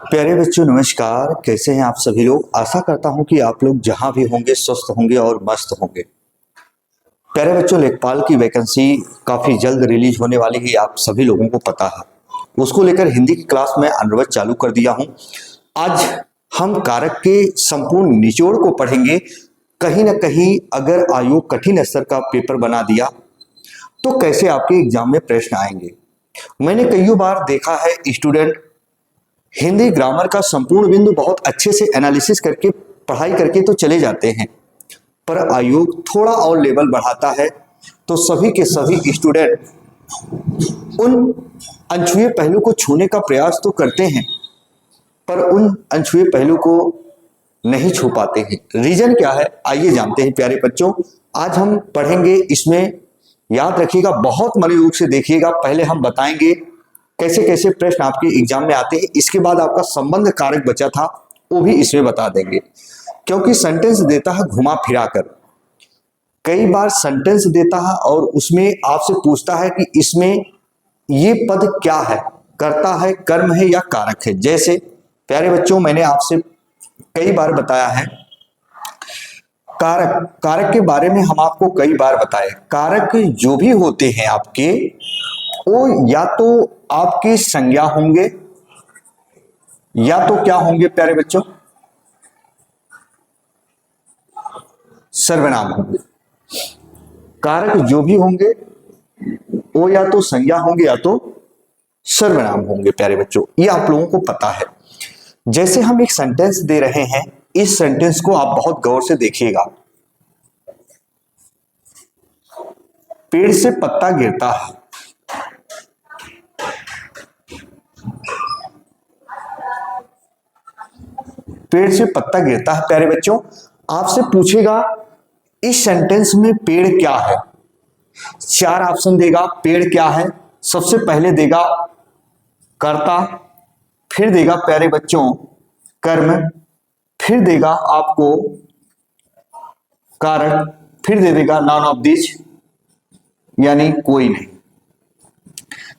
प्यारे बच्चों नमस्कार। कैसे हैं आप सभी लोग। आशा करता हूं कि आप लोग जहां भी होंगे स्वस्थ होंगे और मस्त होंगे। प्यारे बच्चों लेखपाल की वैकेंसी काफी जल्द रिलीज होने वाली है, आप सभी लोगों को पता है। उसको लेकर हिंदी की क्लास में अनुवाद चालू कर दिया हूं। आज हम कारक के संपूर्ण निचोड़ को पढ़ेंगे। कहीं ना कहीं अगर आयोग कठिन स्तर का पेपर बना दिया तो कैसे आपके एग्जाम में प्रश्न आएंगे। मैंने कई बार देखा है स्टूडेंट हिंदी ग्रामर का संपूर्ण बिंदु बहुत अच्छे से एनालिसिस करके पढ़ाई करके तो चले जाते हैं, पर आयोग थोड़ा और लेवल बढ़ाता है तो सभी के सभी स्टूडेंट उन अनछुए पहलू को छूने का प्रयास तो करते हैं, पर उन अनछुए पहलू को नहीं छू पाते हैं। रीजन क्या है आइए जानते हैं। प्यारे बच्चों आज हम पढ़ेंगे, इसमें याद रखिएगा, बहुत मनोयोग से देखिएगा। पहले हम बताएंगे कैसे कैसे प्रश्न आपके एग्जाम में आते हैं, इसके बाद आपका संबंध कारक बचा था वो भी इसमें बता देंगे। क्योंकि सेंटेंस देता है घुमा फिरा कर, कई बार सेंटेंस देता है और उसमें आपसे पूछता है कि इसमें ये पद क्या है, कर्ता है, कर्म है या कारक है। जैसे प्यारे बच्चों मैंने आपसे कई बार बताया है कारक के बारे में हम आपको कई बार बताए। कारक जो भी होते हैं आपके, वो या तो आपकी संज्ञा होंगे या तो क्या होंगे प्यारे बच्चों, सर्वनाम होंगे। कारक जो भी होंगे वो या तो संज्ञा होंगे या तो सर्वनाम होंगे। प्यारे बच्चों ये आप लोगों को पता है। जैसे हम एक सेंटेंस दे रहे हैं, इस सेंटेंस को आप बहुत गौर से देखिएगा। पेड़ से पत्ता गिरता है, पेड़ से पत्ता गिरता है। प्यारे बच्चों आपसे पूछेगा इस सेंटेंस में पेड़ क्या है, चार ऑप्शन देगा। पेड़ क्या है, सबसे पहले देगा कर्ता, फिर देगा प्यारे बच्चों कर्म, फिर देगा आपको कारक, फिर दे देगा नॉन ऑफ दिस यानी कोई नहीं।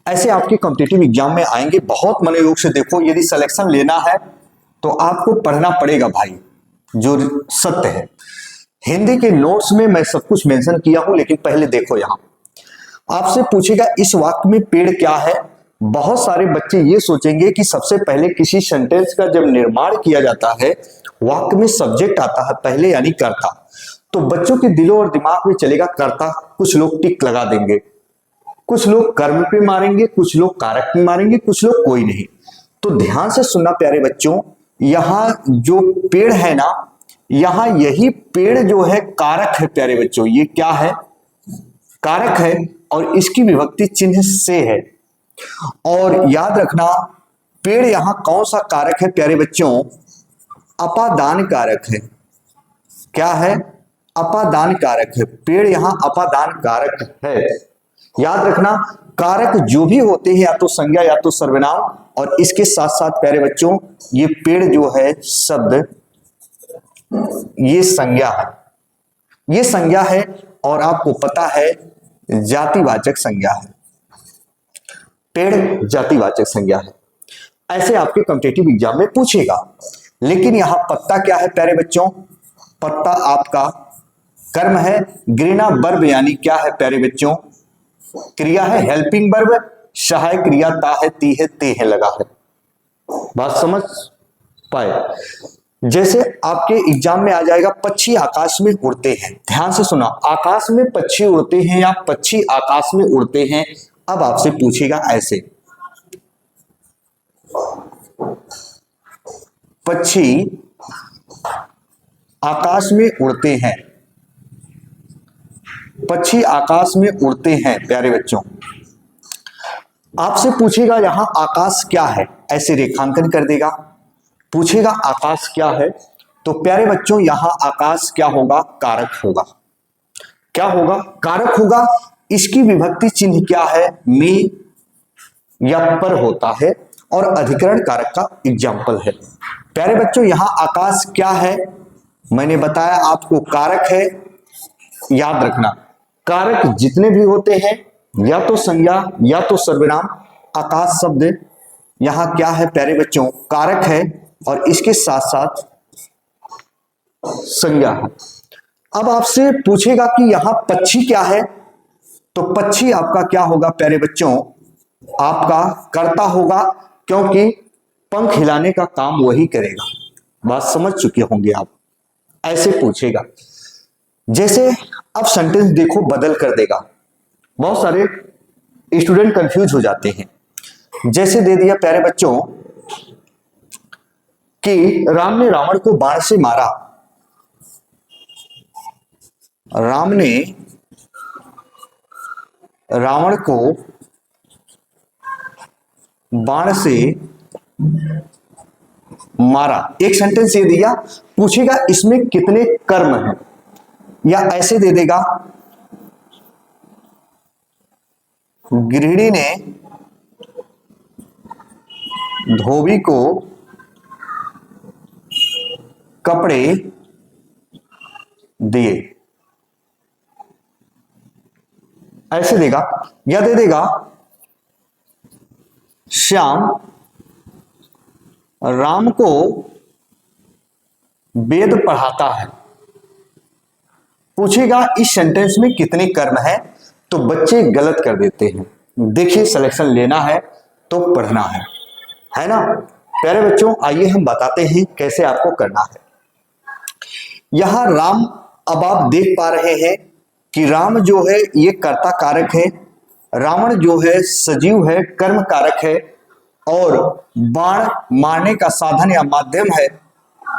ऐसे आपके कॉम्पिटिटिव एग्जाम में आएंगे। बहुत मनोयोग से देखो, यदि सिलेक्शन लेना है तो आपको पढ़ना पड़ेगा भाई, जो सत्य है। हिंदी के नोट्स में मैं सब कुछ मेंशन किया हूं, लेकिन पहले देखो यहां आपसे पूछेगा इस वाक्य में पेड़ क्या है। बहुत सारे बच्चे ये सोचेंगे कि सबसे पहले किसी सेंटेंस का जब निर्माण किया जाता है वाक्य में सब्जेक्ट आता है पहले यानी कर्ता, तो बच्चों के दिलों और दिमाग में चलेगा कर्ता। कुछ लोग टिक लगा देंगे, कुछ लोग कर्म पे मारेंगे, कुछ लोग कारक पे मारेंगे, कुछ लोग कोई नहीं। तो ध्यान से सुनना प्यारे बच्चों, यहां जो पेड़ है ना, यहां यही पेड़ जो है कारक है। प्यारे बच्चों ये क्या है, कारक है और इसकी विभक्ति चिन्ह से है। और याद रखना पेड़ यहां कौन सा कारक है प्यारे बच्चों, अपादान कारक है। क्या है, अपादान कारक है। पेड़ यहां अपादान कारक है। याद रखना कारक जो भी होते हैं या तो संज्ञा या तो सर्वनाम, और इसके साथ साथ प्यारे बच्चों ये पेड़ जो है शब्द ये संज्ञा है, ये संज्ञा है और आपको पता है जातिवाचक संज्ञा है। पेड़ जातिवाचक संज्ञा है। ऐसे आपके कॉम्पिटिटिव एग्जाम में पूछेगा। लेकिन यहां पत्ता क्या है प्यारे बच्चों, पत्ता आपका कर्म है। गिरना वर्ब यानी क्या है प्यारे बच्चों, क्रिया है, हेल्पिंग वर्ब, सहायक क्रिया ता है, ती है, ते है लगा है। बात समझ पाए। जैसे आपके एग्जाम में आ जाएगा पक्षी आकाश में उड़ते हैं। ध्यान से सुना, आकाश में पक्षी उड़ते हैं या पक्षी आकाश में उड़ते हैं। अब आपसे पूछेगा ऐसे, पक्षी आकाश में उड़ते हैं, पक्षी आकाश में उड़ते हैं। प्यारे बच्चों आपसे पूछेगा यहां आकाश क्या है, ऐसे रेखांकन कर देगा। पूछेगा आकाश क्या है, तो प्यारे बच्चों यहां आकाश क्या होगा, कारक होगा। क्या होगा, कारक होगा। इसकी विभक्ति चिन्ह क्या है, में या पर होता है और अधिकरण कारक का एग्जाम्पल है। प्यारे बच्चों यहां आकाश क्या है, मैंने बताया आपको कारक है। याद रखना कारक जितने भी होते हैं या तो संज्ञा या तो सर्वनाम, आकाश शब्द यहां क्या है प्यारे बच्चों, कारक है और इसके साथ साथ संज्ञा है। अब आपसे पूछेगा कि यहां पक्षी क्या है, तो पक्षी आपका क्या होगा प्यारे बच्चों, आपका कर्ता होगा, क्योंकि पंख हिलाने का काम वही करेगा। बात समझ चुके होंगे आप। ऐसे पूछेगा, जैसे अब सेंटेंस देखो बदल कर देगा, बहुत सारे स्टूडेंट कंफ्यूज हो जाते हैं। जैसे दे दिया प्यारे बच्चों कि राम ने रावण को बाण से मारा, राम ने रावण को बाण से मारा। एक सेंटेंस ये दिया, पूछेगा इसमें कितने कर्म हैं, या ऐसे दे देगा गृहिणी ने धोबी को कपड़े दिए, ऐसे देगा। या दे देगा श्याम राम को वेद पढ़ाता है। पूछेगा इस सेंटेंस में कितने कर्म है, तो बच्चे गलत कर देते हैं। देखिए सिलेक्शन लेना है तो पढ़ना है ना प्यारे बच्चों। आइए हम बताते हैं कैसे आपको करना है। यहां राम, अब आप देख पा रहे हैं कि राम जो है ये कर्ता कारक है, रावण जो है सजीव है, कर्म कारक है, और बाण मारने का साधन या माध्यम है,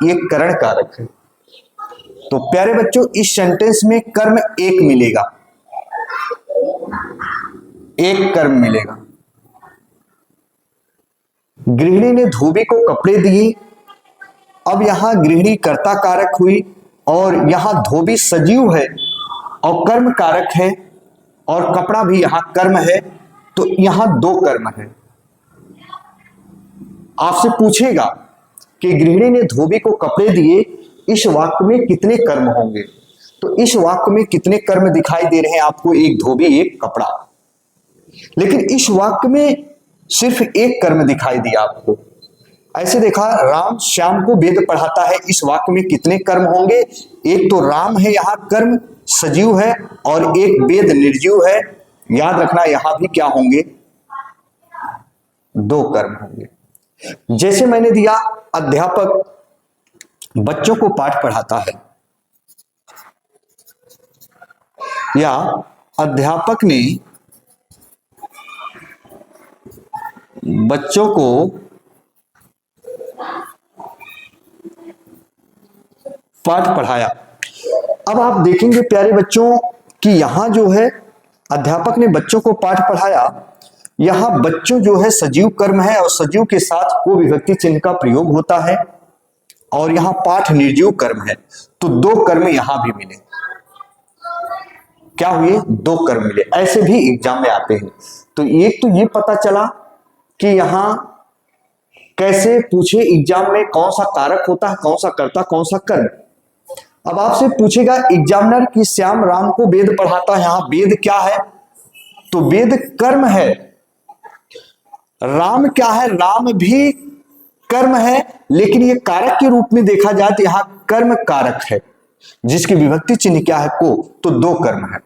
ये करण कारक है। तो प्यारे बच्चों इस सेंटेंस में कर्म एक मिलेगा, एक कर्म मिलेगा। गृहिणी ने धोबी को कपड़े दिए, अब यहां गृहिणी कर्ता कारक हुई और यहां धोबी सजीव है और कर्म कारक है, और कपड़ा भी यहां कर्म है, तो यहां दो कर्म है। आपसे पूछेगा कि गृहिणी ने धोबी को कपड़े दिए, इस वाक्य में कितने कर्म होंगे, तो इस वाक्य में कितने कर्म दिखाई दे रहे हैं आपको, एक धोबी एक कपड़ा। लेकिन इस वाक्य में सिर्फ एक कर्म दिखाई दिया आपको। ऐसे देखा राम श्याम को वेद पढ़ाता है, इस वाक्य में कितने कर्म होंगे, एक तो राम है यहां कर्म सजीव है, और एक वेद निर्जीव है। याद रखना यहां भी क्या होंगे, दो कर्म होंगे। जैसे मैंने दिया अध्यापक बच्चों को पाठ पढ़ाता है, या अध्यापक ने बच्चों को पाठ पढ़ाया। अब आप देखेंगे प्यारे बच्चों कि यहां जो है अध्यापक ने बच्चों को पाठ पढ़ाया, यहां बच्चों जो है सजीव कर्म है और सजीव के साथ को विभक्ति चिन्ह का प्रयोग होता है, और यहां पाठ निर्जीव कर्म है, तो दो कर्म यहां भी मिले। क्या हुए, दो कर्म मिले। ऐसे भी एग्जाम में आते हैं। तो एक तो ये पता चला कि यहां कैसे पूछे एग्जाम में कौन सा कारक होता है, कौन सा कर्ता, कौन सा कर्म। अब आपसे पूछेगा एग्जामिनर कि श्याम राम को वेद पढ़ाता है, यहां वेद क्या है, तो वेद कर्म है। राम क्या है, राम भी कर्म है, लेकिन ये कारक के रूप में देखा जाए तो यहां कर्म कारक है, जिसकी विभक्ति चिन्ह क्या है, को, तो दो कर्म है।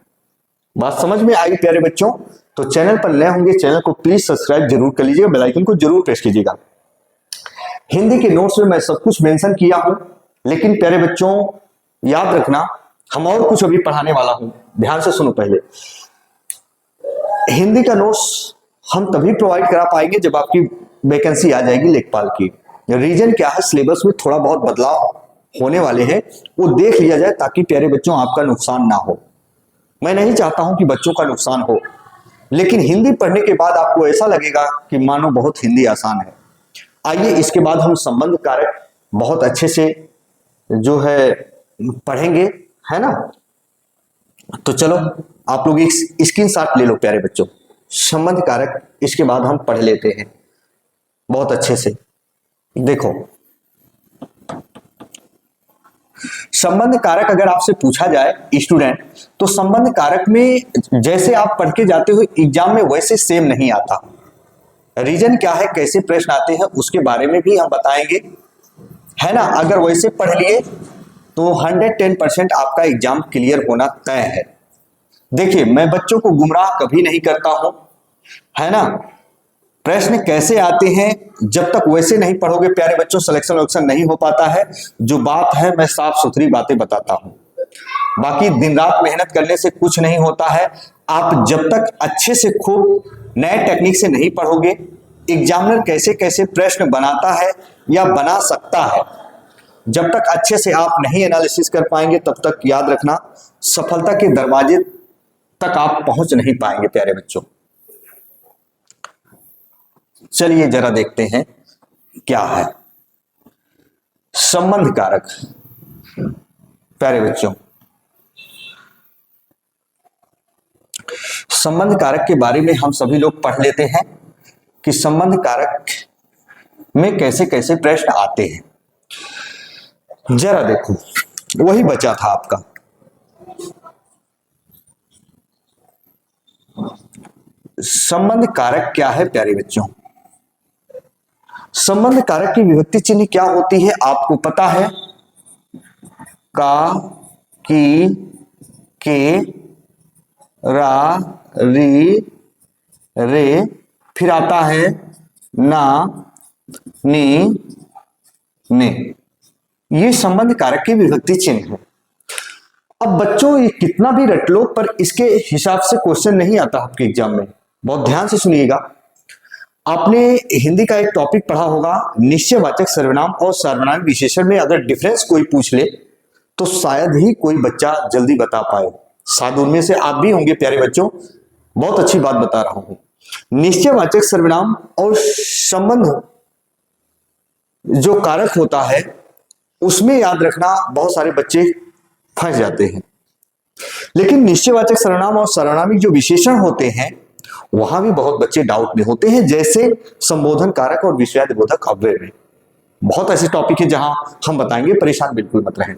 बात समझ में आई प्यारे बच्चों। तो चैनल पर नए होंगे, चैनल को प्लीज सब्सक्राइब जरूर कर लीजिएगा, बेल आइकन को जरूर प्रेस कीजिएगा। हिंदी के नोट्स में मैं सब कुछ मेंशन किया हूं, लेकिन प्यारे बच्चों याद रखना हम और कुछ अभी पढ़ाने वाला हूं, ध्यान से सुनो। पहले हिंदी का नोट्स हम तभी प्रोवाइड करा पाएंगे जब आपकी वैकेंसी आ जाएगी लेखपाल की। रीजन क्या है, सिलेबस में थोड़ा बहुत बदलाव होने वाले हैं, वो देख लिया जाए ताकि प्यारे बच्चों आपका नुकसान ना हो। मैं नहीं चाहता हूं कि बच्चों का नुकसान हो, लेकिन हिंदी पढ़ने के बाद आपको ऐसा लगेगा कि मानो बहुत हिंदी आसान है। आइए इसके बाद हम संबंध कारक बहुत अच्छे से जो है पढ़ेंगे, है ना। तो चलो आप लोग एक स्क्रीनशॉट ले लो प्यारे बच्चों, संबंध कारक इसके बाद हम पढ़ लेते हैं बहुत अच्छे से। देखो संबंध कारक अगर आपसे पूछा जाए स्टूडेंट, तो संबंध कारक में जैसे आप पढ़ के जाते हो एग्जाम में वैसे सेम नहीं आता। रीजन क्या है, कैसे प्रश्न आते हैं, उसके बारे में भी हम बताएंगे, है ना। अगर वैसे पढ़ लिए तो 110% आपका एग्जाम क्लियर होना तय है। देखिए, मैं बच्चों को गुमराह कभी नहीं करता हूं, है ना। प्रश्न कैसे आते हैं, जब तक वैसे नहीं पढ़ोगे प्यारे बच्चों, सिलेक्शन वलेक्शन नहीं हो पाता है। जो बात है मैं साफ सुथरी बातें बताता हूं, बाकी दिन रात मेहनत करने से कुछ नहीं होता है। आप जब तक अच्छे से खूब नए टेक्निक से नहीं पढ़ोगे, एग्जामिनर कैसे कैसे प्रश्न बनाता है या बना सकता है, जब तक अच्छे से आप नहीं एनालिसिस कर पाएंगे, तब तक याद रखना सफलता के दरवाजे तक आप पहुंच नहीं पाएंगे प्यारे बच्चों। चलिए जरा देखते हैं क्या है संबंध कारक। प्यारे बच्चों, संबंध कारक के बारे में हम सभी लोग पढ़ लेते हैं कि संबंध कारक में कैसे कैसे प्रश्न आते हैं। जरा देखो, वही बचा था आपका संबंध कारक क्या है प्यारे बच्चों। संबंध कारक की विभक्ति चिन्ह क्या होती है आपको पता है? का, की, के, रा, री, रे, फिर आता है ना, नी, ने। ये संबंध कारक की विभक्ति चिन्ह है। अब बच्चों ये कितना भी रट लो, पर इसके हिसाब से क्वेश्चन नहीं आता आपके एग्जाम में। बहुत ध्यान से सुनिएगा। आपने हिंदी का एक टॉपिक पढ़ा होगा, निश्चयवाचक सर्वनाम और सर्वनाम विशेषण में अगर डिफरेंस कोई पूछ ले तो शायद ही कोई बच्चा जल्दी बता पाए। शायद उनमें से आप भी होंगे प्यारे बच्चों। बहुत अच्छी बात बता रहा हूं। निश्चयवाचक सर्वनाम और संबंध जो कारक होता है उसमें याद रखना बहुत सारे बच्चे फंस जाते हैं। लेकिन निश्चयवाचक सर्वनाम और सर्वनामिक जो विशेषण होते हैं वहां भी बहुत बच्चे डाउट में होते हैं, जैसे संबोधन कारक और विषयादि बोधक अव्यय में। बहुत ऐसे टॉपिक है जहां हम बताएंगे, परेशान बिल्कुल मत रहें।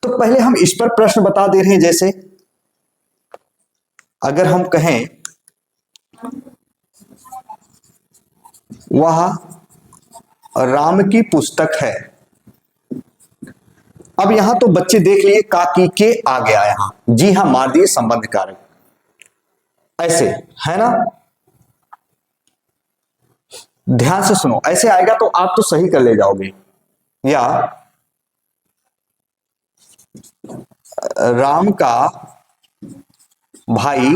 तो पहले हम इस पर प्रश्न बता दे रहे हैं। जैसे अगर हम कहें वह राम की पुस्तक है, अब यहां तो बच्चे देख लिए का की के आ गया यहां, जी हां मार दिए संबंध कारक, ऐसे है ना। ध्यान से सुनो, ऐसे आएगा तो आप तो सही कर ले जाओगे। या राम का भाई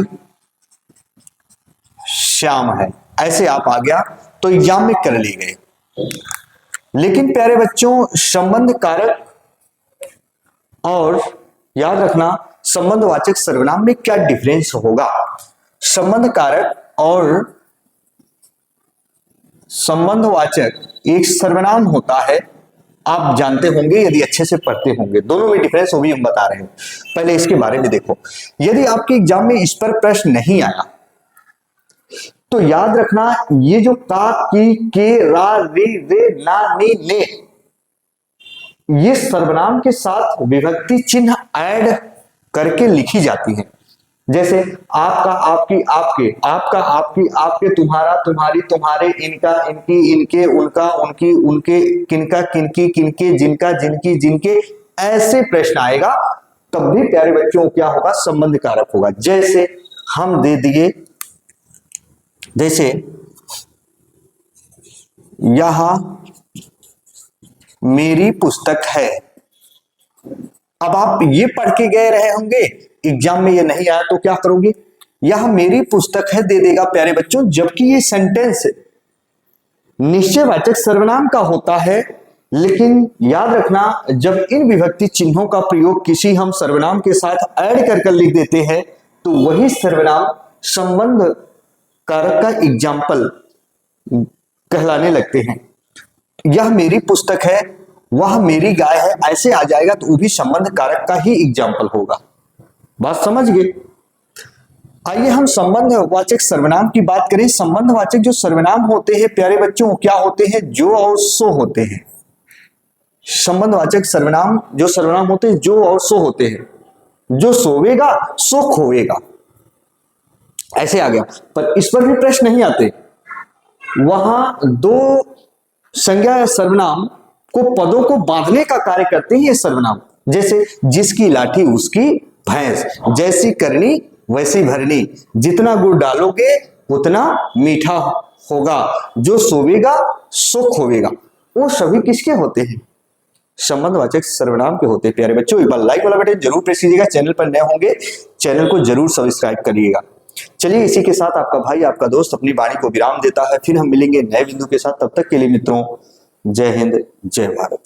श्याम है, ऐसे आप आ गया तो एग्जाम में कर लिए गए। लेकिन प्यारे बच्चों, संबंध कारक और याद रखना संबंधवाचक सर्वनाम में क्या डिफरेंस होगा। संबंध कारक और संबंधवाचक एक सर्वनाम होता है, आप जानते होंगे यदि अच्छे से पढ़ते होंगे। दोनों में डिफरेंस वो भी हम बता रहे हैं। पहले इसके बारे में देखो, यदि आपके एग्जाम में इस पर प्रश्न नहीं आया तो याद रखना ये जो का, की, के, रा, री, रे, ना, नी, ने, ये सर्वनाम के साथ विभक्ति चिन्ह ऐड करके लिखी जाती है। जैसे आपका, आपकी, आपके, आपका, आपकी, आपके, तुम्हारा, तुम्हारी, तुम्हारे, इनका, इनकी, इनके, उनका, उनकी, उनके, किनका, किनकी, किनके, जिनका, जिनकी, जिनके, ऐसे प्रश्न आएगा तब भी प्यारे बच्चों क्या होगा, संबंध कारक होगा। जैसे हम दे दिए, जैसे यह मेरी पुस्तक है। अब आप ये पढ़ के गए रहे होंगे, एग्जाम में ये नहीं आया तो क्या करोगे, यह मेरी पुस्तक है दे देगा प्यारे बच्चों, जबकि ये सेंटेंस निश्चयवाचक सर्वनाम का होता है। लेकिन याद रखना, जब इन विभक्ति चिन्हों का प्रयोग किसी हम सर्वनाम के साथ ऐड कर लिख देते हैं तो वही सर्वनाम संबंध कारक का एग्जाम्पल कहलाने लगते हैं। यह मेरी पुस्तक है, वह मेरी गाय है, ऐसे आ जाएगा तो वो भी संबंध कारक का ही एग्जाम्पल होगा। बात समझ गए। आइए हम संबंधवाचक सर्वनाम की बात करें। संबंधवाचक जो सर्वनाम होते हैं प्यारे बच्चों क्या होते हैं, जो और सो होते हैं। संबंधवाचक सर्वनाम जो सर्वनाम होते हैं जो और सो होते हैं। जो सोवेगा सो खोवेगा, ऐसे आ गया। पर इस पर भी प्रश्न नहीं आते, वहां दो संज्ञा या सर्वनाम को पदों को बांधने का कार्य करते हैं ये सर्वनाम। जैसे जिसकी लाठी उसकी भैंस, जैसी करनी वैसी भरनी, जितना गुड़ डालोगे उतना मीठा होगा, जो सोवेगा सो खोवेगा। वो सभी किसके होते हैं? संबंधवाचक सर्वनाम के होते हैं। प्यारे बच्चों, एक बार लाइक वाला बटन जरूर प्रेस कीजिएगा। चैनल पर नए होंगे चैनल को जरूर सब्सक्राइब करिएगा। चलिए, इसी के साथ आपका भाई आपका दोस्त अपनी वाणी को विराम देता है। फिर हम मिलेंगे नए बिंदु के साथ। तब तक के लिए मित्रों, जय हिंद जय भारत।